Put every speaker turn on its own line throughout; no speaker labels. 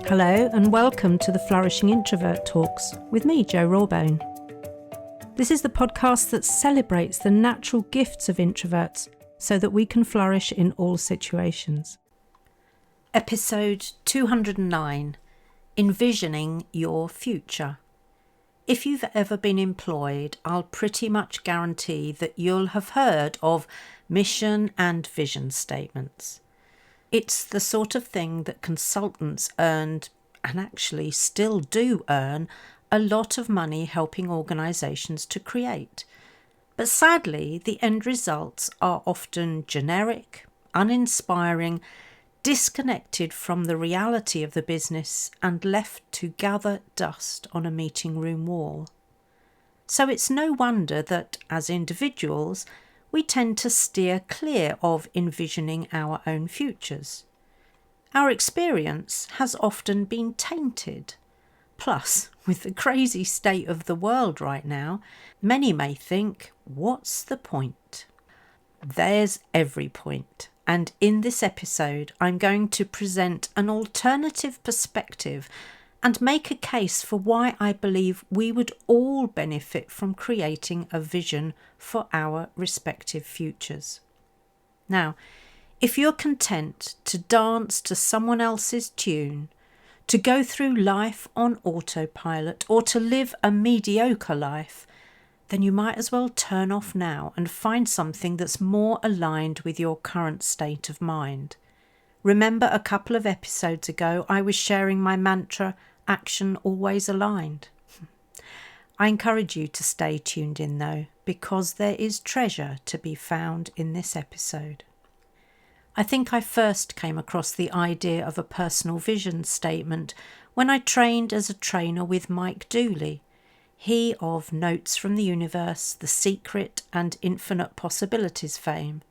Hello and welcome to the Flourishing Introvert Talks with me, Jo Rawbone. This is the podcast that celebrates the natural gifts of introverts so that we can flourish in all situations. Episode 209, Envisioning Your Future. If you've ever been employed, I'll pretty much guarantee that you'll have heard of mission and vision statements. It's the sort of thing that consultants earned, and actually still do earn, a lot of money helping organisations to create. But sadly, the end results are often generic, uninspiring, disconnected from the reality of the business and left to gather dust on a meeting room wall. So it's no wonder that, as individuals, we tend to steer clear of envisioning our own futures. Our experience has often been tainted. Plus, with the crazy state of the world right now, many may think, what's the point? There's every point. And in this episode, I'm going to present an alternative perspective and make a case for why I believe we would all benefit from creating a vision for our respective futures. Now, if you're content to dance to someone else's tune, to go through life on autopilot, or to live a mediocre life, then you might as well turn off now and find something that's more aligned with your current state of mind. Remember a couple of episodes ago, I was sharing my mantra, action always aligned. I encourage you to stay tuned in though, because there is treasure to be found in this episode. I think I first came across the idea of a personal vision statement when I trained as a trainer with Mike Dooley. He of Notes from the Universe, The Secret and Infinite Possibilities fame.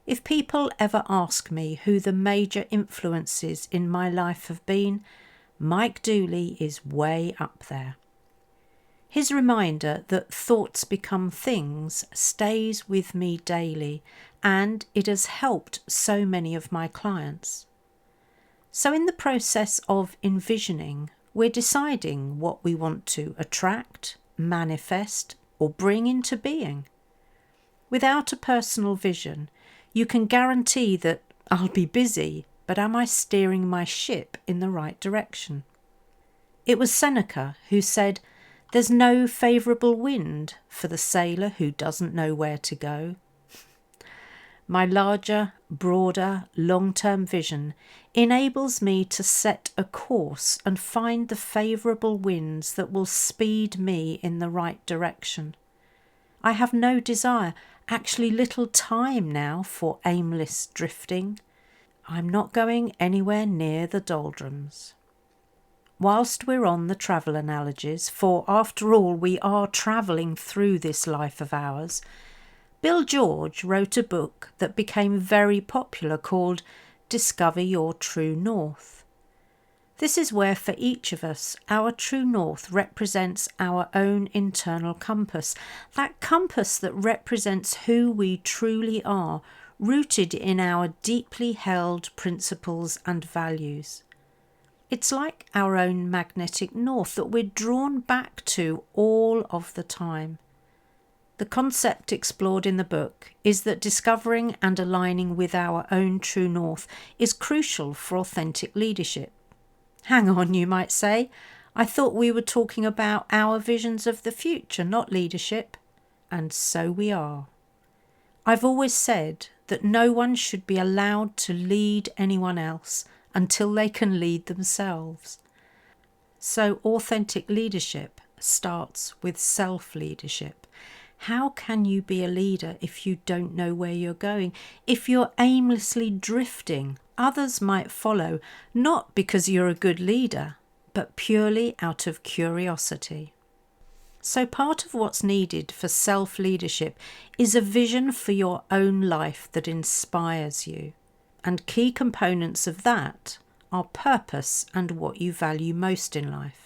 If people ever ask me who the major influences in my life have been, Mike Dooley is way up there. His reminder that thoughts become things stays with me daily, and it has helped so many of my clients. So in the process of envisioning, we're deciding what we want to attract, manifest, or bring into being. Without a personal vision, you can guarantee that I'll be busy, but am I steering my ship in the right direction? It was Seneca who said, "There's no favourable wind for the sailor who doesn't know where to go." My larger, broader, long-term vision enables me to set a course and find the favourable winds that will speed me in the right direction. I have no desire, actually little time now for aimless drifting. I'm not going anywhere near the doldrums. Whilst we're on the travel analogies, for after all we are travelling through this life of ours, Bill George wrote a book that became very popular called Discover Your True North. This is where for each of us our true north represents our own internal compass, that compass that represents who we truly are, rooted in our deeply held principles and values. It's like our own magnetic north that we're drawn back to all of the time. The concept explored in the book is that discovering and aligning with our own true north is crucial for authentic leadership. Hang on, you might say. I thought we were talking about our visions of the future, not leadership. And so we are. I've always said that no one should be allowed to lead anyone else until they can lead themselves. So authentic leadership starts with self-leadership. How can you be a leader if you don't know where you're going? If you're aimlessly drifting, others might follow, not because you're a good leader, but purely out of curiosity. So part of what's needed for self-leadership is a vision for your own life that inspires you. And key components of that are purpose and what you value most in life.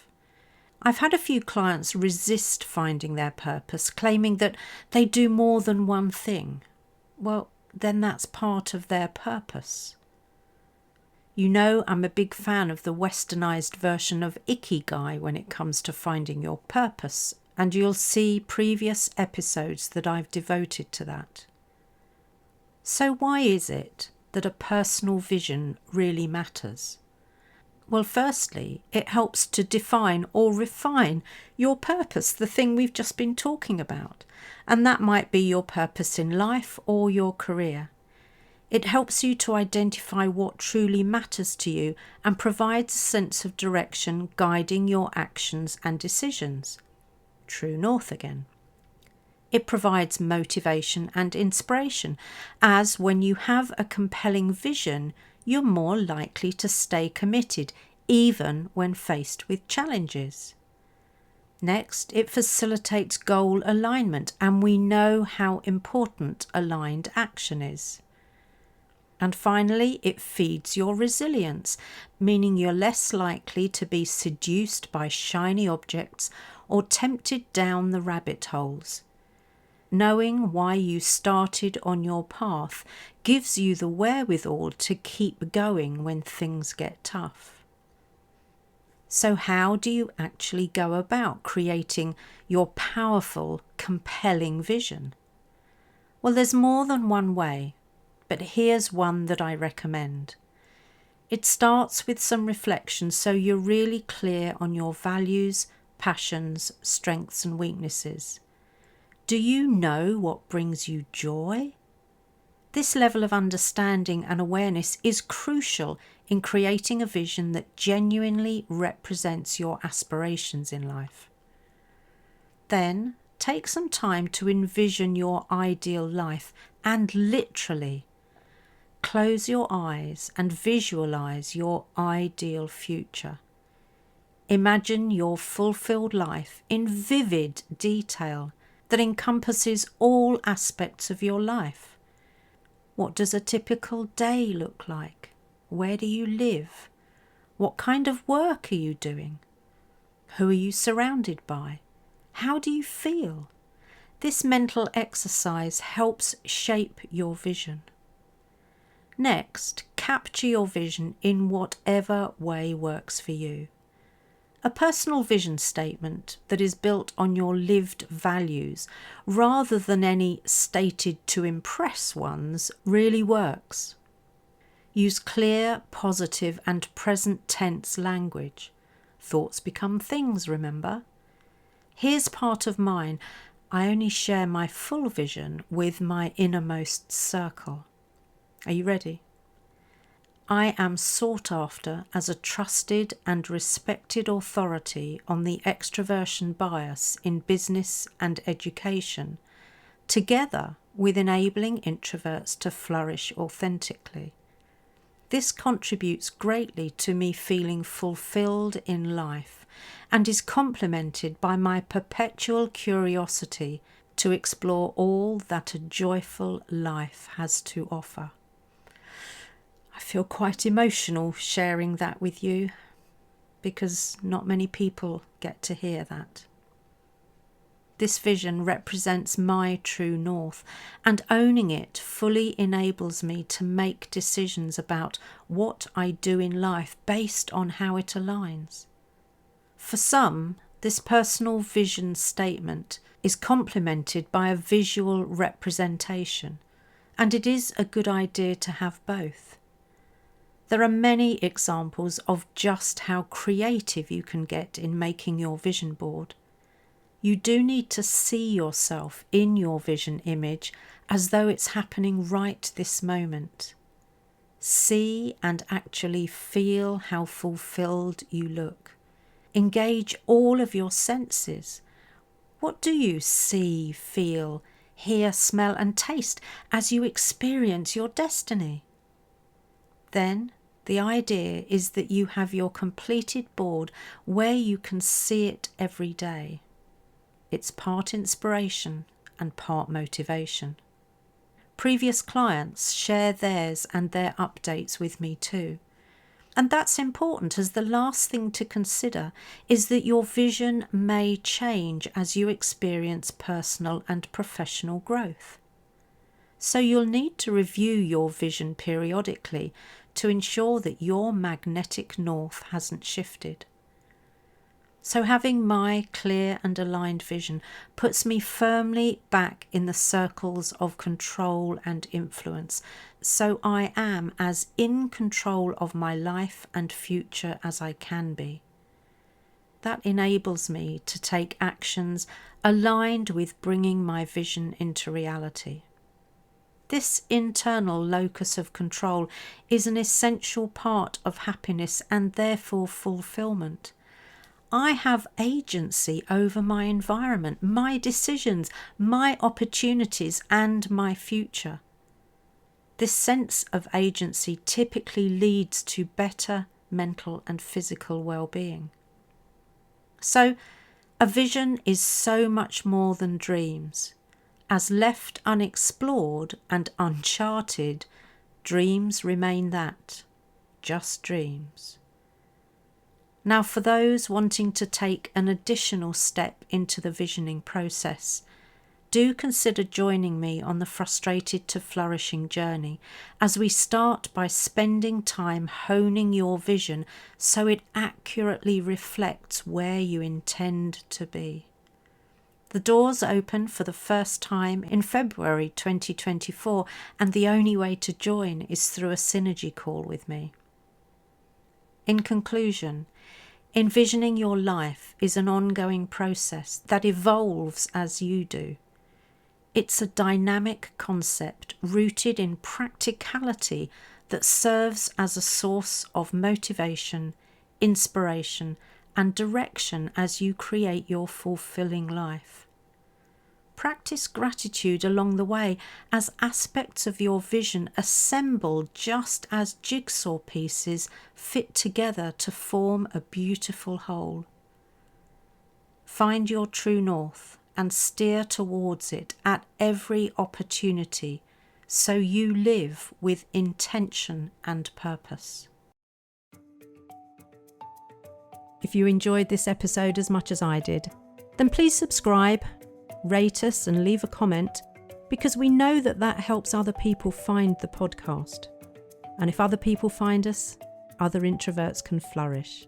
I've had a few clients resist finding their purpose, claiming that they do more than one thing. Well, then that's part of their purpose. You know I'm a big fan of the westernized version of Ikigai when it comes to finding your purpose, and you'll see previous episodes that I've devoted to that. So why is it that a personal vision really matters? Well, firstly, it helps to define or refine your purpose, the thing we've just been talking about, and that might be your purpose in life or your career. It helps you to identify what truly matters to you and provides a sense of direction guiding your actions and decisions. True north again. It provides motivation and inspiration, as when you have a compelling vision, you're more likely to stay committed, even when faced with challenges. Next, it facilitates goal alignment, and we know how important aligned action is. And finally, it feeds your resilience, meaning you're less likely to be seduced by shiny objects or tempted down the rabbit holes. Knowing why you started on your path gives you the wherewithal to keep going when things get tough. So how do you actually go about creating your powerful, compelling vision? Well, there's more than one way, but here's one that I recommend. It starts with some reflection so you're really clear on your values, passions, strengths and weaknesses. Do you know what brings you joy? This level of understanding and awareness is crucial in creating a vision that genuinely represents your aspirations in life. Then take some time to envision your ideal life and literally close your eyes and visualize your ideal future. Imagine your fulfilled life in vivid detail that encompasses all aspects of your life. What does a typical day look like? Where do you live? What kind of work are you doing? Who are you surrounded by? How do you feel? This mental exercise helps shape your vision. Next, capture your vision in whatever way works for you. A personal vision statement that is built on your lived values rather than any stated to impress ones really works. Use clear, positive and present tense language. Thoughts become things, remember? Here's part of mine. I only share my full vision with my innermost circle. Are you ready? I am sought after as a trusted and respected authority on the extroversion bias in business and education, together with enabling introverts to flourish authentically. This contributes greatly to me feeling fulfilled in life and is complemented by my perpetual curiosity to explore all that a joyful life has to offer. I feel quite emotional sharing that with you because not many people get to hear that. This vision represents my true north, and owning it fully enables me to make decisions about what I do in life based on how it aligns. For some, this personal vision statement is complemented by a visual representation, and it is a good idea to have both. There are many examples of just how creative you can get in making your vision board. You do need to see yourself in your vision image as though it's happening right this moment. See and actually feel how fulfilled you look. Engage all of your senses. What do you see, feel, hear, smell and taste as you experience your destiny? Then, the idea is that you have your completed board where you can see it every day. It's part inspiration and part motivation. Previous clients share theirs and their updates with me too. And that's important, as the last thing to consider is that your vision may change as you experience personal and professional growth. So you'll need to review your vision periodically to ensure that your magnetic north hasn't shifted. So having my clear and aligned vision puts me firmly back in the circles of control and influence, so I am as in control of my life and future as I can be. That enables me to take actions aligned with bringing my vision into reality. This internal locus of control is an essential part of happiness and therefore fulfillment. I have agency over my environment, my decisions, my opportunities, and my future. This sense of agency typically leads to better mental and physical well-being. So, a vision is so much more than dreams. As left unexplored and uncharted, dreams remain that, just dreams. Now, for those wanting to take an additional step into the visioning process, do consider joining me on the Frustrated to Flourishing journey as we start by spending time honing your vision so it accurately reflects where you intend to be. The doors open for the first time in February 2024, and the only way to join is through a synergy call with me. In conclusion, envisioning your life is an ongoing process that evolves as you do. It's a dynamic concept rooted in practicality that serves as a source of motivation, inspiration, and direction as you create your fulfilling life. Practice gratitude along the way as aspects of your vision assemble just as jigsaw pieces fit together to form a beautiful whole. Find your true north and steer towards it at every opportunity so you live with intention and purpose. If you enjoyed this episode as much as I did, then please subscribe, rate us and leave a comment, because we know that helps other people find the podcast. And if other people find us, other introverts can flourish.